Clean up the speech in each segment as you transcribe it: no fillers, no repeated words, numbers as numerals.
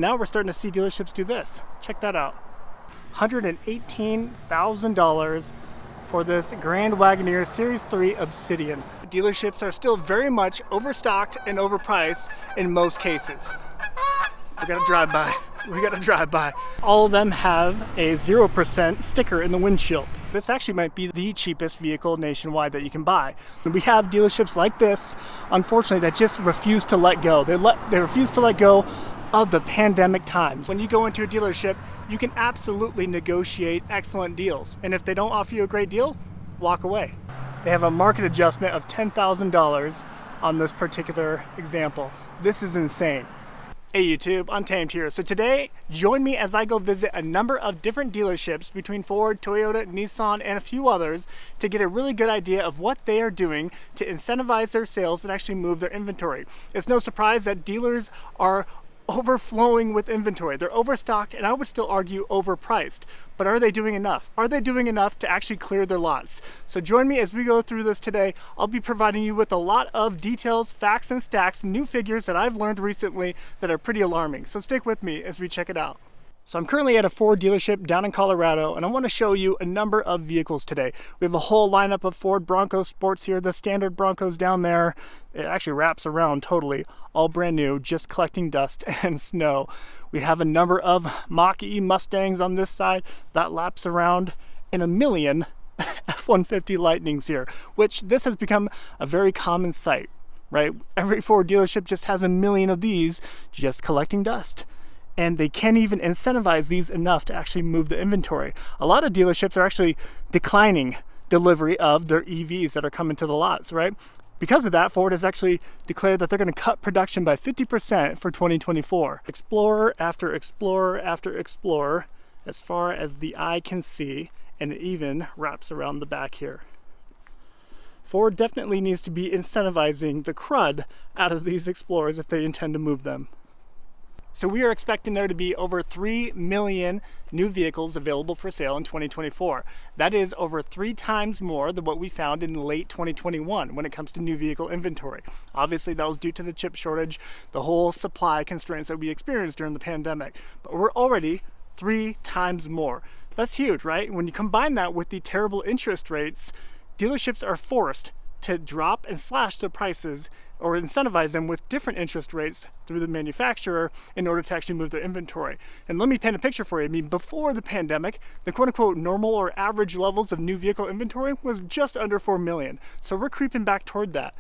Now we're starting to see dealerships do this. Check that out. $118,000 for this Grand Wagoneer Series 3 Obsidian. Dealerships are still very much overstocked and overpriced in most cases. We gotta drive by. We gotta drive by. All of them have a 0% sticker in the windshield. This actually might be the cheapest vehicle nationwide that you can buy. We have dealerships like this, unfortunately, that just refuse to let go. They refuse to let go of the pandemic times. When you go into a dealership, you can absolutely negotiate excellent deals. And if they don't offer you a great deal, walk away. They have a market adjustment of $10,000 on this particular example. This is insane. Hey YouTube, Untamed here. So today, join me as I go visit a number of different dealerships between Ford, Toyota, Nissan, and a few others to get a really good idea of what they are doing to incentivize their sales and actually move their inventory. It's no surprise that dealers are overflowing with inventory. They're overstocked, and I would still argue overpriced. But are they doing enough? Are they doing enough to actually clear their lots? So join me as we go through this today. I'll be providing you with a lot of details, facts, and stacks, new figures that I've learned recently that are pretty alarming. So stick with me as we check it out. So I'm currently at a Ford dealership down in Colorado, and I want to show you a number of vehicles today. We have a whole lineup of Ford Bronco Sports here, the standard Broncos down there. It actually wraps around totally, all brand new, just collecting dust and snow. We have a number of Mach-E Mustangs on this side that laps around, in a million F-150 Lightnings here, which this has become a very common sight, right? Every Ford dealership just has a million of these just collecting dust. And they can't even incentivize these enough to actually move the inventory. A lot of dealerships are actually declining delivery of their EVs that are coming to the lots, right? Because of that, Ford has actually declared that they're going to cut production by 50% for 2024. Explorer after Explorer after Explorer, as far as the eye can see, and it even wraps around the back here. Ford definitely needs to be incentivizing the crud out of these Explorers if they intend to move them. So we are expecting there to be over 3 million new vehicles available for sale in 2024. That is over 3 times more than what we found in late 2021 when it comes to new vehicle inventory. Obviously that was due to the chip shortage, the whole supply constraints that we experienced during the pandemic. But we're already 3 times more. That's huge, right? When you combine that with the terrible interest rates, dealerships are forced to drop and slash their prices or incentivize them with different interest rates through the manufacturer in order to actually move their inventory. And let me paint a picture for you. I mean, before the pandemic, the quote-unquote normal or average levels of new vehicle inventory was just under 4 million. So we're creeping back toward that.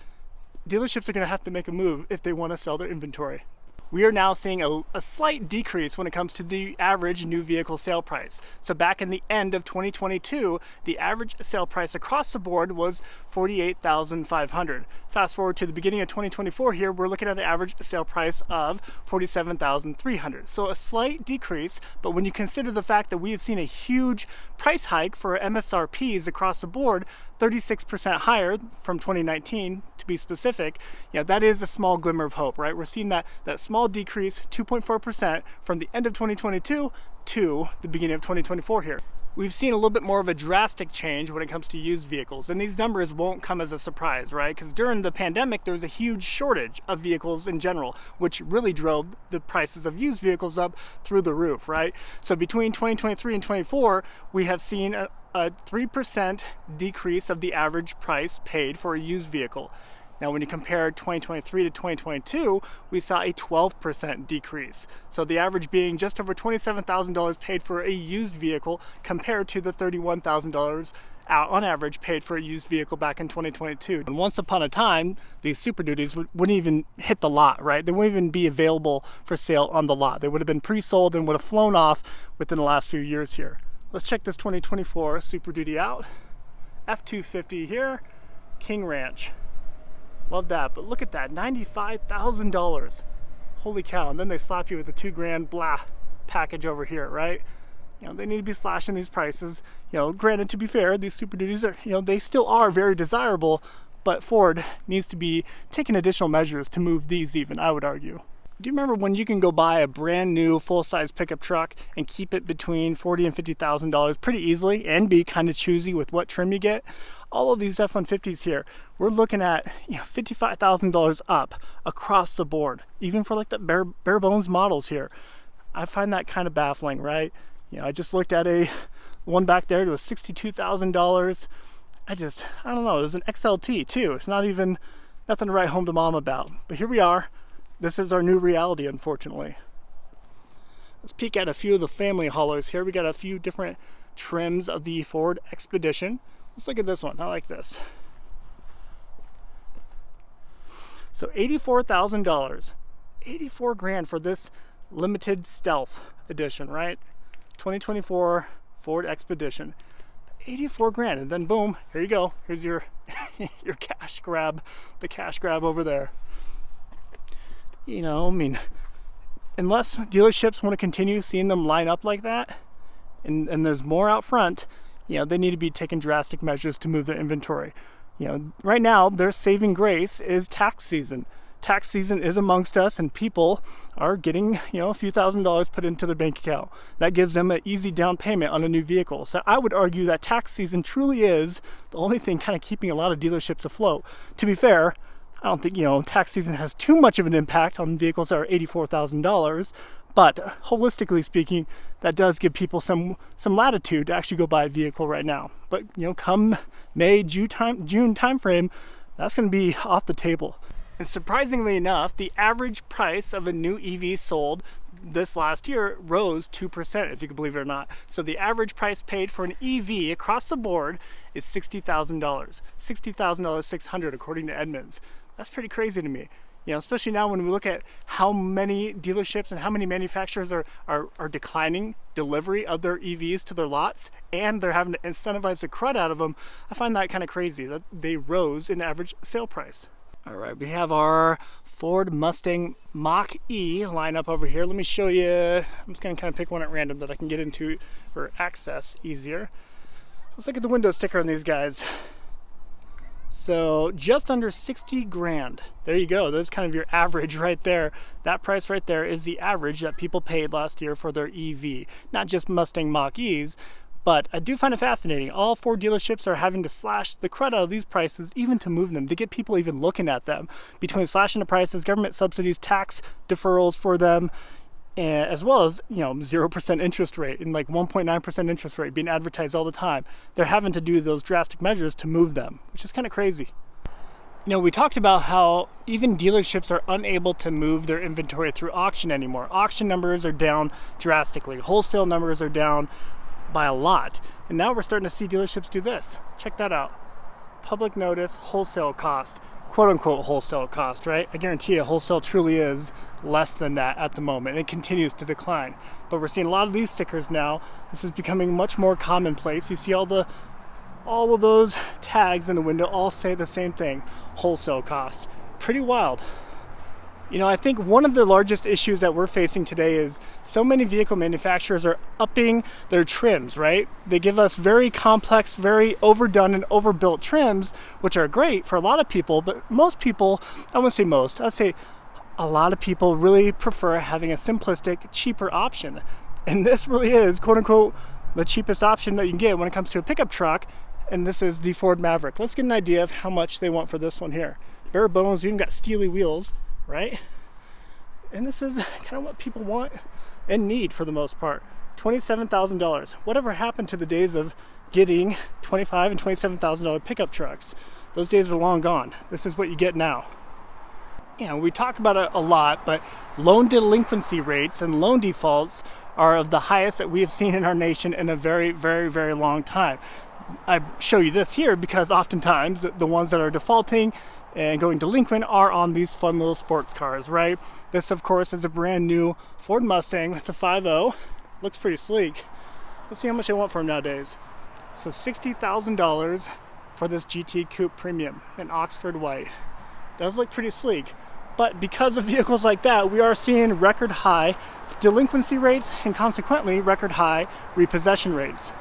Dealerships are going to have to make a move if they want to sell their inventory. We are now seeing a slight decrease when it comes to the average new vehicle sale price. So back in the end of 2022, the average sale price across the board was $48,500. Fast forward to the beginning of 2024 here, we're looking at an average sale price of $47,300. So a slight decrease, but when you consider the fact that we have seen a huge price hike for MSRPs across the board, 36% higher from 2019 to be specific, that is a small glimmer of hope, right? We're seeing that small decrease, 2.4% from the end of 2022 to the beginning of 2024 here. We've seen a little bit more of a drastic change when it comes to used vehicles, and these numbers won't come as a surprise, right? Because during the pandemic, there was a huge shortage of vehicles in general, which really drove the prices of used vehicles up through the roof, right? So between 2023 and 24, we have seen a 3% decrease of the average price paid for a used vehicle. Now, when you compare 2023 to 2022, we saw a 12% decrease. So the average being just over $27,000 paid for a used vehicle compared to the $31,000 on average paid for a used vehicle back in 2022. And once upon a time, these Super Duties wouldn't even hit the lot, right? They wouldn't even be available for sale on the lot. They would have been pre-sold and would have flown off within the last few years here. Let's check this 2024 Super Duty out. F-250 here, King Ranch. Love that, but look at that, $95,000. Holy cow, and then they slap you with a $2,000 blah package over here, right? They need to be slashing these prices. Granted, to be fair, these Super Duties are, they still are very desirable, but Ford needs to be taking additional measures to move these even, I would argue. Do you remember when you can go buy a brand new full-size pickup truck and keep it between $40,000 and $50,000 pretty easily and be kind of choosy with what trim you get? All of these F-150s here, we're looking at $55,000 up across the board, even for like the bare bones models here. I find that kind of baffling, right? I just looked at one back there. It was $62,000. I don't know. It was an XLT too. It's not even nothing to write home to mom about. But here we are. This is our new reality, unfortunately. Let's peek at a few of the family haulers here. We got a few different trims of the Ford Expedition. Let's look at this one. I like this. So $84,000. 84 grand for this limited stealth edition, right? 2024 Ford Expedition. 84 grand, and then boom, here you go. Here's your your cash grab, the cash grab over there. I mean, unless dealerships want to continue seeing them line up like that, and there's more out front, they need to be taking drastic measures to move their inventory. Right now their saving grace is tax season. Tax season is amongst us, and people are getting a few $1,000s put into their bank account. That gives them an easy down payment on a new vehicle. So I would argue that tax season truly is the only thing kind of keeping a lot of dealerships afloat. To be fair, I don't think tax season has too much of an impact on vehicles that are $84,000, but holistically speaking, that does give people some latitude to actually go buy a vehicle right now. But come May, June timeframe, that's going to be off the table. And surprisingly enough, the average price of a new EV sold this last year rose 2%, if you can believe it or not. So the average price paid for an EV across the board is $60,000. $60,600 according to Edmunds. That's pretty crazy to me. Especially now when we look at how many dealerships and how many manufacturers are declining delivery of their EVs to their lots, and they're having to incentivize the crud out of them. I find that kind of crazy that they rose in average sale price. All right, we have our Ford Mustang Mach-E line up over here. Let me show you. I'm just going to kind of pick one at random that I can get into for access easier. Let's look at the window sticker on these guys. So just under 60 grand. There you go. There's kind of your average right there. That price right there is the average that people paid last year for their EV. Not just Mustang Mach-E's, but I do find it fascinating. All four dealerships are having to slash the crud out of these prices even to move them, to get people even looking at them. Between slashing the prices, government subsidies, tax deferrals for them, as well as 0% interest rate and like 1.9% interest rate being advertised all the time. They're having to do those drastic measures to move them, which is kind of crazy. We talked about how even dealerships are unable to move their inventory through auction anymore. Auction numbers are down drastically. Wholesale numbers are down by a lot. And now we're starting to see dealerships do this. Check that out. Public notice, wholesale cost. Quote unquote wholesale cost, right? I guarantee you wholesale truly is less than that at the moment. It continues to decline. But we're seeing a lot of these stickers now. This is becoming much more commonplace. You see all of those tags in the window all say the same thing. Wholesale cost. Pretty wild. I think one of the largest issues that we're facing today is so many vehicle manufacturers are upping their trims, right? They give us very complex, very overdone and overbuilt trims, which are great for a lot of people, but most people, I wouldn't say most, I'd say a lot of people really prefer having a simplistic, cheaper option. And this really is, quote unquote, the cheapest option that you can get when it comes to a pickup truck, and this is the Ford Maverick. Let's get an idea of how much they want for this one here. Bare bones, we even got steely wheels, right? And this is kind of what people want and need for the most part. $27,000. Whatever happened to the days of getting $25,000 and $27,000 pickup trucks? Those days are long gone. This is what you get now. We talk about it a lot, but loan delinquency rates and loan defaults are of the highest that we have seen in our nation in a very, very, very long time. I show you this here because oftentimes the ones that are defaulting and going delinquent are on these fun little sports cars, right? This, of course, is a brand new Ford Mustang with the 5.0. Looks pretty sleek. Let's see how much they want for them nowadays. So $60,000 for this GT Coupe Premium in Oxford White. Does look pretty sleek. But because of vehicles like that, we are seeing record high delinquency rates and consequently record high repossession rates.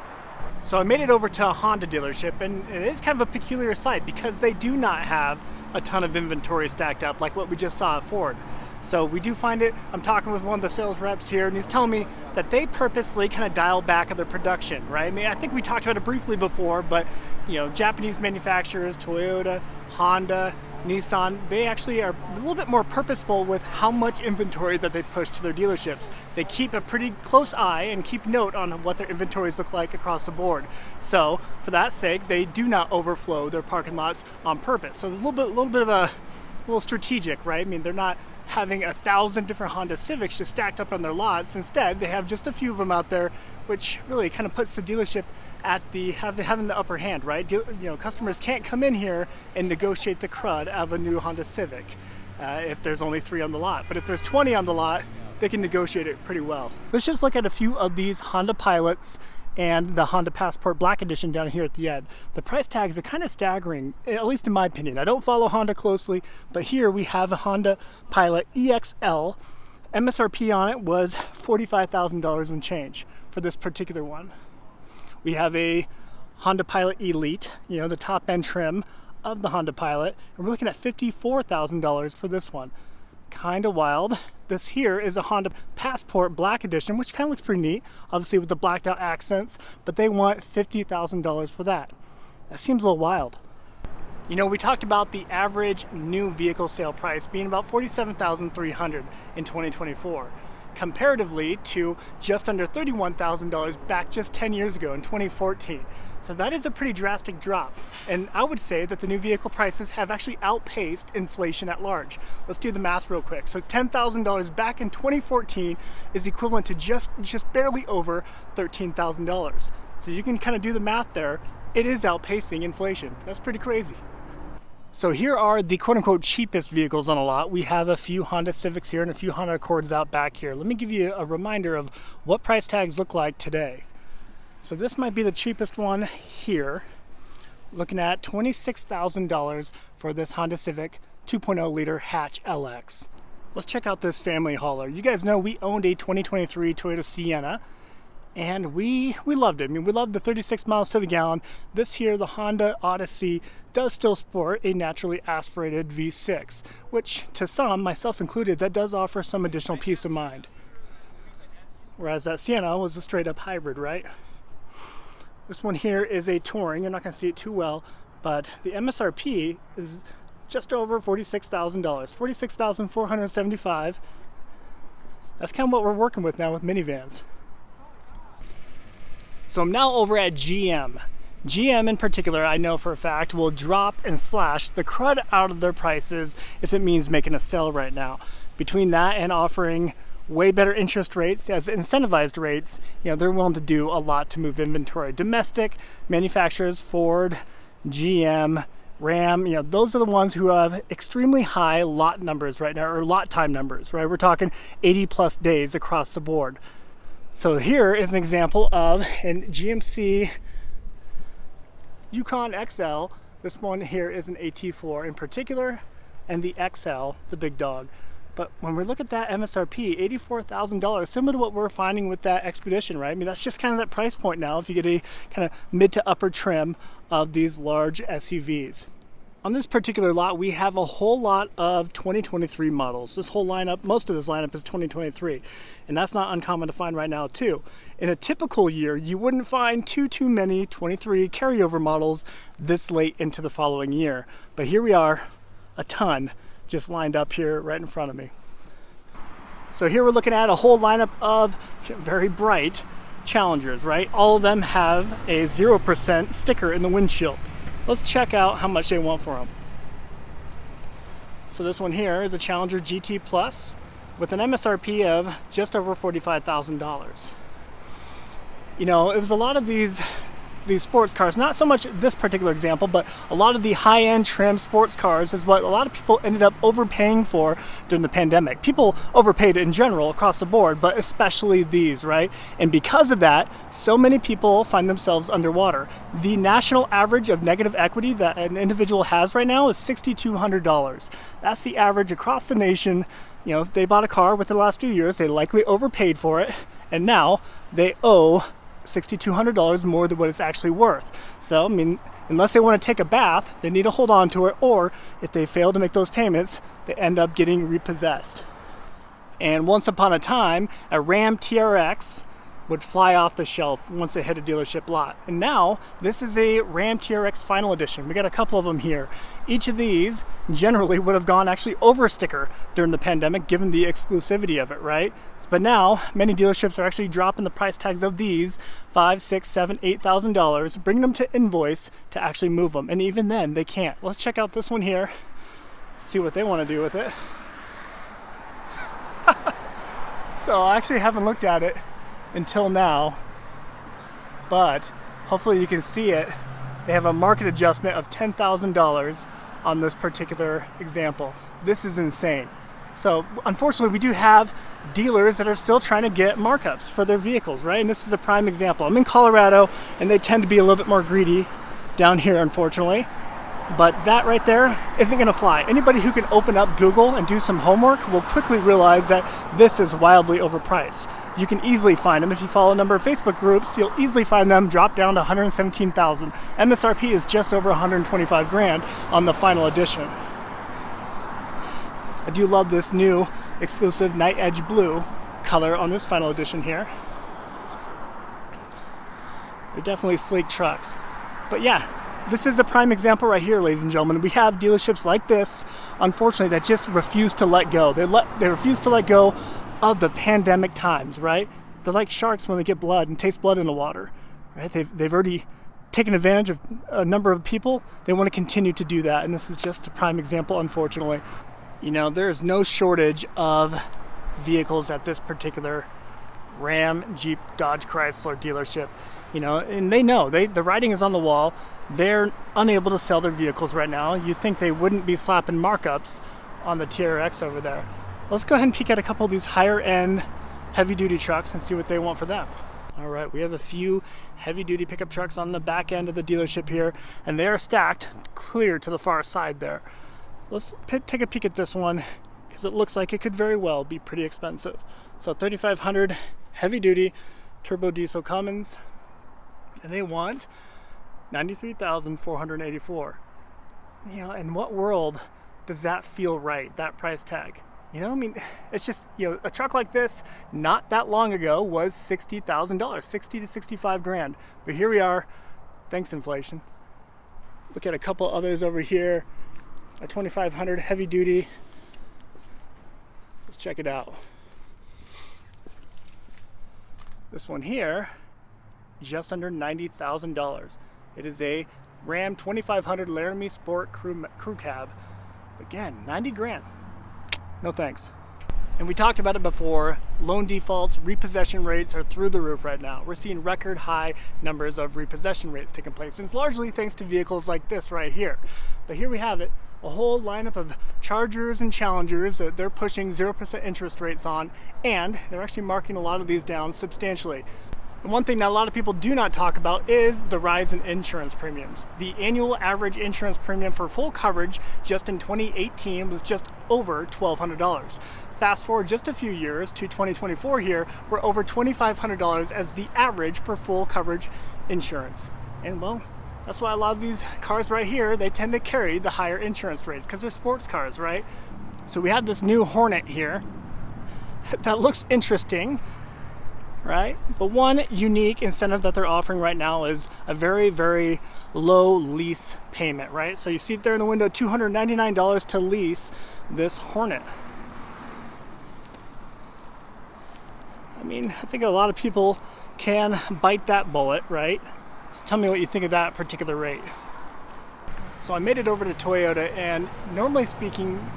So I made it over to a Honda dealership, and it is kind of a peculiar sight because they do not have a ton of inventory stacked up like what we just saw at Ford. So we do find it, I'm talking with one of the sales reps here, and he's telling me that they purposely kind of dial back on their production, right? I mean, I think we talked about it briefly before, but Japanese manufacturers, Toyota, Honda, Nissan, they actually are a little bit more purposeful with how much inventory that they push to their dealerships. They keep a pretty close eye and keep note on what their inventories look like across the board. So for that sake, they do not overflow their parking lots on purpose. So there's a little bit of a little strategic, right? I mean, they're not having 1,000 different Honda Civics just stacked up on their lots. Instead, they have just a few of them out there, which really kind of puts the dealership at having the upper hand, right? Customers can't come in here and negotiate the crud out of a new Honda Civic if there's only 3 on the lot. But if there's 20 on the lot, they can negotiate it pretty well. Let's just look at a few of these Honda Pilots and the Honda Passport Black Edition down here at the end. The price tags are kind of staggering, at least in my opinion. I don't follow Honda closely, but here we have a Honda Pilot EXL. MSRP on it was $45,000 and change for this particular one. We have a Honda Pilot Elite, the top end trim of the Honda Pilot, and we're looking at $54,000 for this one. Kind of wild. This here is a Honda Passport Black Edition, which kind of looks pretty neat, obviously with the blacked out accents, but they want $50,000 for that. That seems a little wild. We talked about the average new vehicle sale price being about $47,300 in 2024. Comparatively to just under $31,000 back just 10 years ago in 2014. So that is a pretty drastic drop. And I would say that the new vehicle prices have actually outpaced inflation at large. Let's do the math real quick. So $10,000 back in 2014 is equivalent to just barely over $13,000. So you can kind of do the math there. It is outpacing inflation. That's pretty crazy. So here are the quote-unquote cheapest vehicles on a lot. We have a few Honda Civics here and a few Honda Accords out back here. Let me give you a reminder of what price tags look like today. So this might be the cheapest one here. Looking at $26,000 for this Honda Civic 2.0 liter hatch LX. Let's check out this family hauler. You guys know we owned a 2023 Toyota Sienna, and we loved it. I mean, we loved the 36 miles to the gallon. This here, the Honda Odyssey, does still sport a naturally aspirated V6, which to some, myself included, that does offer some additional peace of mind. Whereas that Sienna was a straight up hybrid, right? This one here is a Touring. You're not going to see it too well, but the MSRP is just over $46,000, $46,475. That's kind of what we're working with now with minivans. So I'm now over at GM. GM in particular, I know for a fact, will drop and slash the crud out of their prices if it means making a sale right now. Between that and offering way better interest rates as incentivized rates, they're willing to do a lot to move inventory. Domestic manufacturers, Ford, GM, Ram, those are the ones who have extremely high lot numbers right now, or lot time numbers, right? We're talking 80 plus days across the board. So here is an example of an GMC Yukon XL. This one here is an AT4 in particular, and the XL, the big dog. But when we look at that MSRP, $84,000, similar to what we're finding with that Expedition, right? I mean, that's just kind of that price point now if you get a kind of mid to upper trim of these large SUVs. On this particular lot, we have a whole lot of 2023 models. This whole lineup, most of this lineup is 2023, and that's not uncommon to find right now too. In a typical year, you wouldn't find too many 23 carryover models this late into the following year. But here we are, a ton just lined up here right in front of me. So here we're looking at a whole lineup of very bright Challengers, right? All of them have a 0% sticker in the windshield. Let's check out how much they want for them. So this one here is a Challenger GT Plus with an MSRP of just over $45,000. It was a lot of these sports cars, not so much this particular example, but a lot of the high-end trim sports cars is what a lot of people ended up overpaying for during the pandemic. People overpaid in general across the board, but especially these, right? And because of that, so many people find themselves underwater. The national average of negative equity that an individual has right now is $6,200. That's the average across the nation. If they bought a car within the last few years, they likely overpaid for it, and now they owe $6,200 more than what it's actually worth. So, unless they want to take a bath, they need to hold on to it, or if they fail to make those payments, they end up getting repossessed. And once upon a time, a Ram TRX would fly off the shelf once they hit a dealership lot. And now this is a Ram TRX Final Edition. We got a couple of them here. Each of these generally would have gone actually over a sticker during the pandemic, given the exclusivity of it, right? But now many dealerships are actually dropping the price tags of these $5,000, $6,000, $7,000, $8,000, bringing them to invoice to actually move them. And even then they can't. Let's check out this one here, see what they want to do with it. So I actually haven't looked at it until now, but hopefully you can see it. They have a market adjustment of $10,000 on this particular example. This is insane. So unfortunately we do have dealers that are still trying to get markups for their vehicles, right? And this is a prime example. I'm in Colorado and they tend to be a little bit more greedy down here, unfortunately. But that right there isn't going to fly. Anybody who can open up Google and do some homework will quickly realize that this is wildly overpriced. You can easily find them. If you follow a number of Facebook groups, you'll easily find them drop down to $117,000. MSRP is just over $125,000 on the Final Edition. I do love this new exclusive Night Edge Blue color on this Final Edition here. They're definitely sleek trucks. But yeah, this is a prime example right here, ladies and gentlemen. We have dealerships like this, unfortunately, that just refuse to let go. They refuse to let go of the pandemic times, right? They're like sharks when they get blood and taste blood in the water, right? They've already taken advantage of a number of people. They want to continue to do that, and this is just a prime example, unfortunately. You know, there is no shortage of vehicles at this particular Ram, Jeep, Dodge, Chrysler dealership. You know, and they know, the writing is on the wall. They're unable to sell their vehicles right now. You'd think they wouldn't be slapping markups on the TRX over there. Let's go ahead and peek at a couple of these higher end heavy duty trucks and see what they want for them. All right, we have a few heavy duty pickup trucks on the back end of the dealership here, and they are stacked clear to the far side there. So let's take a peek at this one, because it looks like it could very well be pretty expensive. So 3,500 heavy duty turbo diesel Cummins, and they want $93,484. You know, in what world does that feel right, that price tag? You know, I mean, it's just, you know, a truck like this not that long ago was $60,000, 60 to 65 grand. But here we are, thanks inflation. Look at a couple others over here. A 2,500 heavy duty. Let's check it out. This one here, just under $90,000. It is a Ram 2500 Laramie Sport Crew Cab. Again, 90 grand. No thanks. And we talked about it before, loan defaults, repossession rates are through the roof right now. We're seeing record high numbers of repossession rates taking place. And it's largely thanks to vehicles like this right here. But here we have it, a whole lineup of Chargers and Challengers that they're pushing 0% interest rates on, and they're actually marking a lot of these down substantially. And one thing that a lot of people do not talk about is the rise in insurance premiums. The annual average insurance premium for full coverage just in 2018 was just over $1,200. Fast forward just a few years to 2024 here, we're over $2,500 as the average for full coverage insurance. And well, that's why a lot of these cars right here, they tend to carry the higher insurance rates because they're sports cars, right? So we have this new Hornet here that looks interesting, right? But one unique incentive that they're offering right now is a very, very low lease payment, right? So you see it there in the window, $299 to lease this Hornet. I mean, I think a lot of people can bite that bullet, right? So tell me what you think of that particular rate. So I made it over to Toyota, and normally speaking,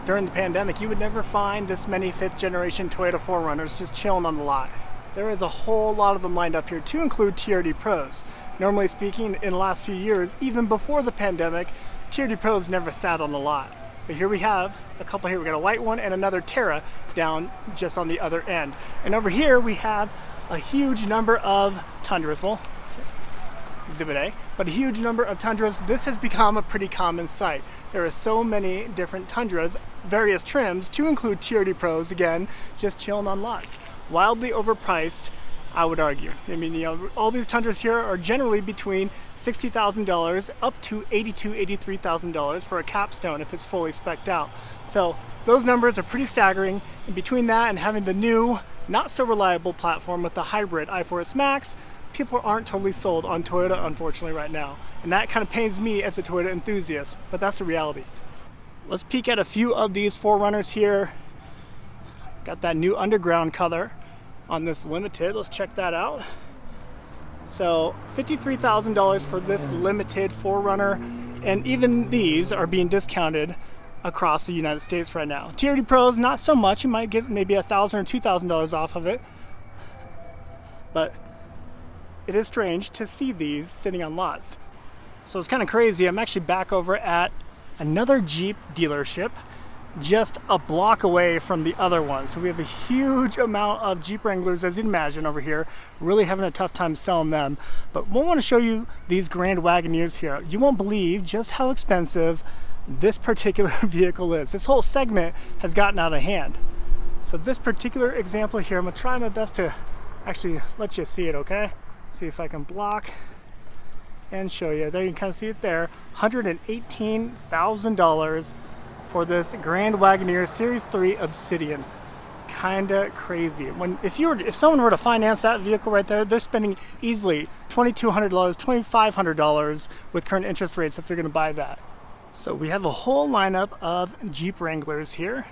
during the pandemic, you would never find this many 5th generation Toyota 4Runners just chilling on the lot. There is a whole lot of them lined up here, to include TRD Pros. Normally speaking, in the last few years, even before the pandemic, TRD Pros never sat on the lot. But here we have a couple here. We got a white one and another Terra down just on the other end. And over here we have a huge number of Tundras. Well, Exhibit A, but a huge number of Tundras. This has become a pretty common sight. There are so many different Tundras, various trims, to include TRD Pros, again, just chilling on lots. Wildly overpriced, I would argue. I mean, you know, all these Tundras here are generally between $60,000 up to $82,000, $83,000 for a capstone if it's fully spec'd out. So those numbers are pretty staggering. And between that and having the new not so reliable platform with the hybrid i4S Max, people aren't totally sold on Toyota, unfortunately, right now. And that kind of pains me as a Toyota enthusiast, but that's the reality. Let's peek at a few of these 4Runners here. Got that new underground color on this Limited. Let's check that out. So $53,000 for this Limited 4Runner, and even these are being discounted across the United States right now. TRD Pros, not so much. You might get maybe $1,000 or $2,000 off of it, but it is strange to see these sitting on lots. So it's kind of crazy. I'm actually back over at another Jeep dealership just a block away from the other one. So we have a huge amount of Jeep Wranglers, as you'd imagine, over here. Really having a tough time selling them. But we want to show you these Grand Wagoneers here. You won't believe just how expensive this particular vehicle is. This whole segment has gotten out of hand. So this particular example here, I'm gonna try my best to actually let you see it, okay? See if I can block and show you. There, you can kind of see it there. $118,000 for this Grand Wagoneer Series 3 Obsidian. Kinda crazy. If someone were to finance that vehicle right there, they're spending easily $2,200, $2,500 with current interest rates if you're gonna buy that. So we have a whole lineup of Jeep Wranglers here.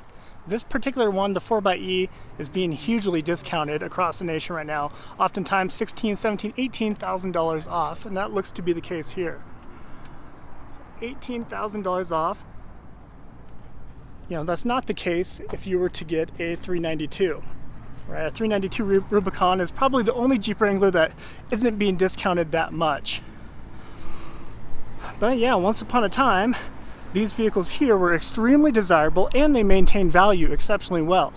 This particular one, the 4xe, is being hugely discounted across the nation right now. Oftentimes $16,000, $17,000, $18,000 off, and that looks to be the case here. So $18,000 off. You know, that's not the case if you were to get a 392. Right? A 392 Rubicon is probably the only Jeep Wrangler that isn't being discounted that much. But yeah, once upon a time, these vehicles here were extremely desirable and they maintain value exceptionally well.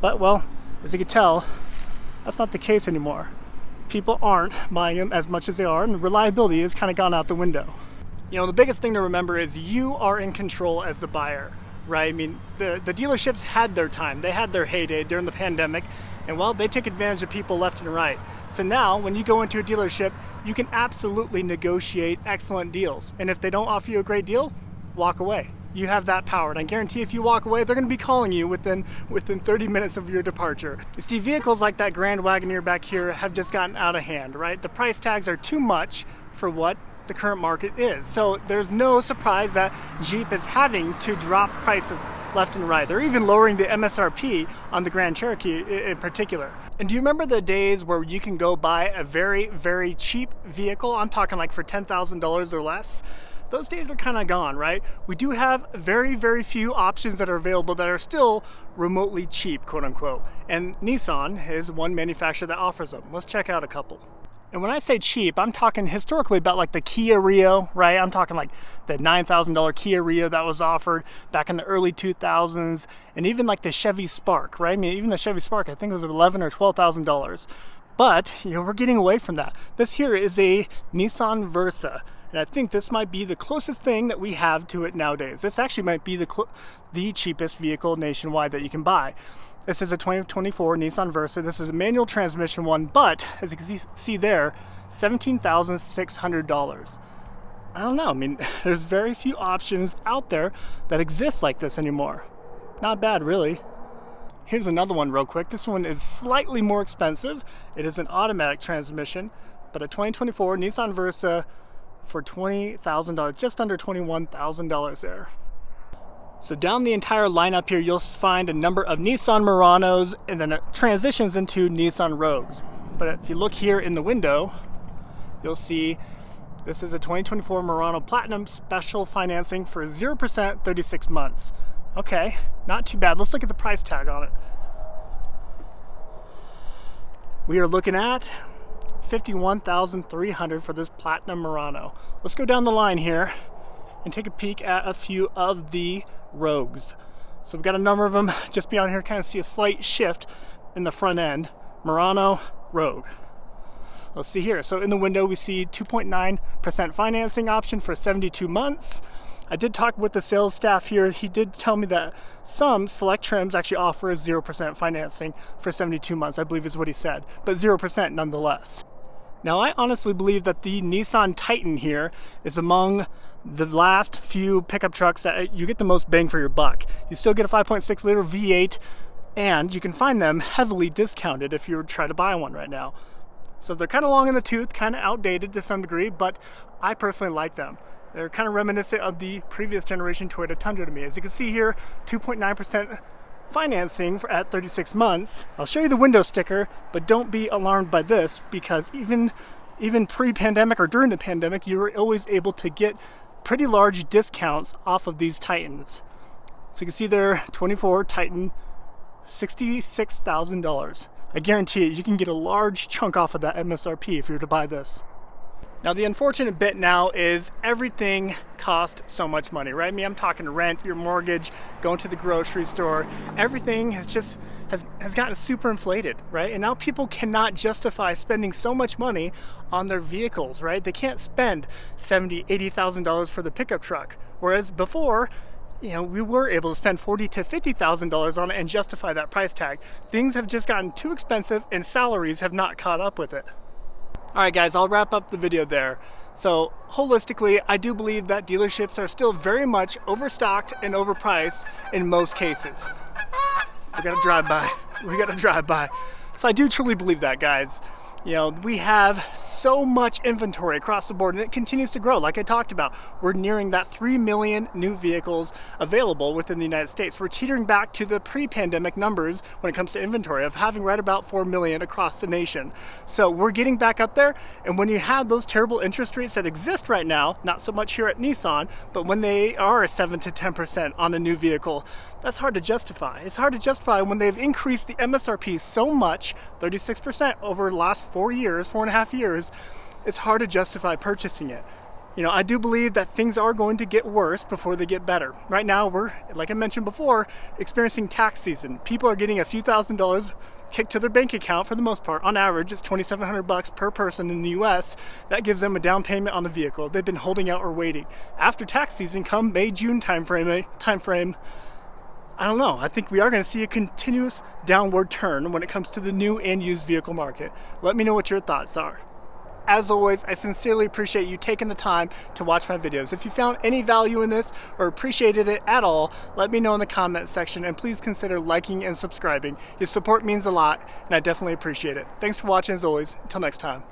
But well, as you can tell, that's not the case anymore. People aren't buying them as much as they are, and reliability has kind of gone out the window. You know, the biggest thing to remember is you are in control as the buyer, right? I mean, the dealerships had their time. They had their heyday during the pandemic, and well, they took advantage of people left and right. So now, when you go into a dealership, you can absolutely negotiate excellent deals. And if they don't offer you a great deal, walk away. You have that power, and I guarantee if you walk away, they're going to be calling you within 30 minutes of your departure. You see, vehicles like that Grand Wagoneer back here have just gotten out of hand, right? The price tags are too much for what the current market is. So there's no surprise that Jeep is having to drop prices left and right. They're even lowering the MSRP on the Grand Cherokee in particular. And do you remember the days where you can go buy a very, very cheap vehicle? I'm talking like for $10,000 or less. Those days are kind of gone, right? We do have very, very few options that are available that are still remotely cheap, quote unquote. And Nissan is one manufacturer that offers them. Let's check out a couple. And when I say cheap, I'm talking historically about like the Kia Rio, right? I'm talking like the $9,000 Kia Rio that was offered back in the early 2000s, and even like the Chevy Spark, right? I mean, even the Chevy Spark, I think it was $11,000 or $12,000. But, you know, we're getting away from that. This here is a Nissan Versa, and I think this might be the closest thing that we have to it nowadays. This actually might be the cheapest vehicle nationwide that you can buy. This is a 2024 Nissan Versa. This is a manual transmission one, but as you can see there, $17,600. I don't know. I mean, there's very few options out there that exist like this anymore. Not bad, really. Here's another one real quick. This one is slightly more expensive. It is an automatic transmission, but a 2024 Nissan Versa for $20,000, just under $21,000 there. So down the entire lineup here, you'll find a number of Nissan Muranos, and then it transitions into Nissan Rogues. But if you look here in the window, you'll see this is a 2024 Murano Platinum special financing for 0%, 36 months. Okay, not too bad. Let's look at the price tag on it. We are looking at $51,300 for this Platinum Murano. Let's go down the line here and take a peek at a few of the Rogues. So we've got a number of them just beyond here. Kind of see a slight shift in the front end. Murano, Rogue. Let's see here. So in the window we see 2.9% financing option for 72 months. I did talk with the sales staff here. He did tell me that some select trims actually offer 0% financing for 72 months, I believe is what he said, but 0% nonetheless. Now, I honestly believe that the Nissan Titan here is among the last few pickup trucks that you get the most bang for your buck. You still get a 5.6 liter V8 and you can find them heavily discounted if you try to buy one right now. So they're kind of long in the tooth, kind of outdated to some degree, but I personally like them. They're kind of reminiscent of the previous generation Toyota Tundra to me. As you can see here, 2.9% financing at 36 months. I'll show you the window sticker, but don't be alarmed by this, because even pre-pandemic or during the pandemic, you were always able to get pretty large discounts off of these Titans. So you can see there, 24 Titan, $66,000. I guarantee you can get a large chunk off of that MSRP if you were to buy this. Now the unfortunate bit now is everything costs so much money, right? I'm talking rent, your mortgage, going to the grocery store, everything has gotten super inflated, right? And now people cannot justify spending so much money on their vehicles, right? They can't spend $70,000, $80,000 for the pickup truck. Whereas before, you know, we were able to spend $40,000 to $50,000 on it and justify that price tag. Things have just gotten too expensive and salaries have not caught up with it. All right, guys, I'll wrap up the video there. So holistically, I do believe that dealerships are still very much overstocked and overpriced in most cases. We got to drive by. We got to drive by. So I do truly believe that, guys. You know, we have so much inventory across the board and it continues to grow. Like I talked about, we're nearing that 3 million new vehicles available within the United States. We're teetering back to the pre-pandemic numbers when it comes to inventory of having right about 4 million across the nation. So we're getting back up there. And when you have those terrible interest rates that exist right now, not so much here at Nissan, but when they are 7 to 10% on a new vehicle, that's hard to justify. It's hard to justify when they've increased the MSRP so much, 36% over the last 4.5 years, it's hard to justify purchasing it. You know, I do believe that things are going to get worse before they get better. Right now, we're, like I mentioned before, experiencing tax season. People are getting a few $1,000s kicked to their bank account for the most part. On average, it's $2,700 per person in the US. That gives them a down payment on the vehicle. They've been holding out or waiting. After tax season, come May, June timeframe, I don't know. I think we are going to see a continuous downward turn when it comes to the new and used vehicle market. Let me know what your thoughts are. As always, I sincerely appreciate you taking the time to watch my videos. If you found any value in this or appreciated it at all, let me know in the comment section, and please consider liking and subscribing. Your support means a lot and I definitely appreciate it. Thanks for watching as always. Until next time.